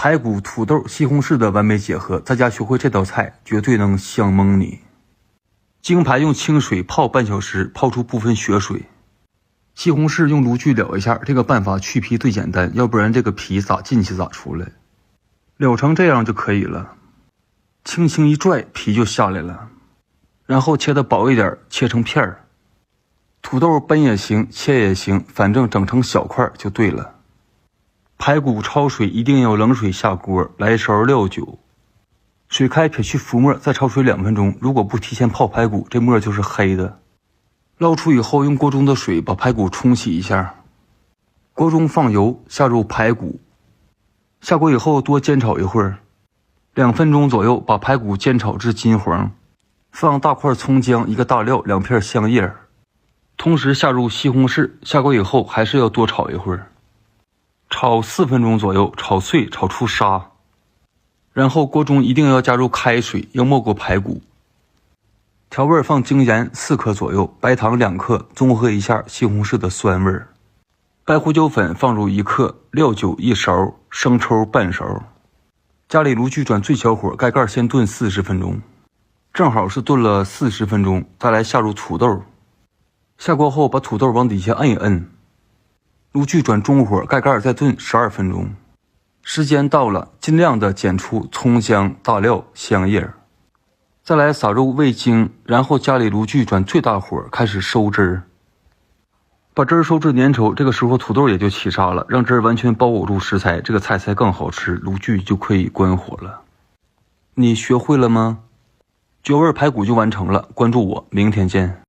排骨、土豆、西红柿的完美结合，在家学会这道菜，绝对能香懵你。京排用清水泡半小时，泡出部分血水。西红柿用炉具燎一下，这个办法去皮最简单，要不然这个皮咋进去咋出来。燎成这样就可以了，轻轻一拽，皮就下来了。然后切的薄一点，切成片儿。土豆奔也行，切也行，反正整成小块就对了。排骨焯水一定要冷水下锅，来勺料酒。水开撇去浮沫，再焯水2分钟。如果不提前泡排骨，这沫就是黑的。捞出以后，用锅中的水把排骨冲洗一下。锅中放油，下入排骨。下锅以后多煎炒一会儿，2分钟左右，把排骨煎炒至金黄。放大块葱姜，1个大料，2片香叶。同时下入西红柿，下锅以后还是要多炒一会儿。炒4分钟左右，炒脆，炒出沙。然后锅中一定要加入开水，要没过排骨。调味放精盐4克左右，白糖2克，中和一下西红柿的酸味。白胡椒粉放入1克，料酒1勺，生抽半勺。家里炉具转最小火，盖盖先炖40分钟，正好是炖了40分钟。再来下入土豆，下锅后把土豆往底下摁一摁，炉具转中火，盖盖再炖12分钟。时间到了，尽量的减出葱姜、大料、香叶。再来撒入味精，然后家里炉具转最大火，开始收汁儿。把汁儿收至粘稠，这个时候土豆也就起沙了，让汁儿完全包裹住食材，这个菜才更好吃。炉具就可以关火了。你学会了吗？绝味排骨就完成了，关注我，明天见。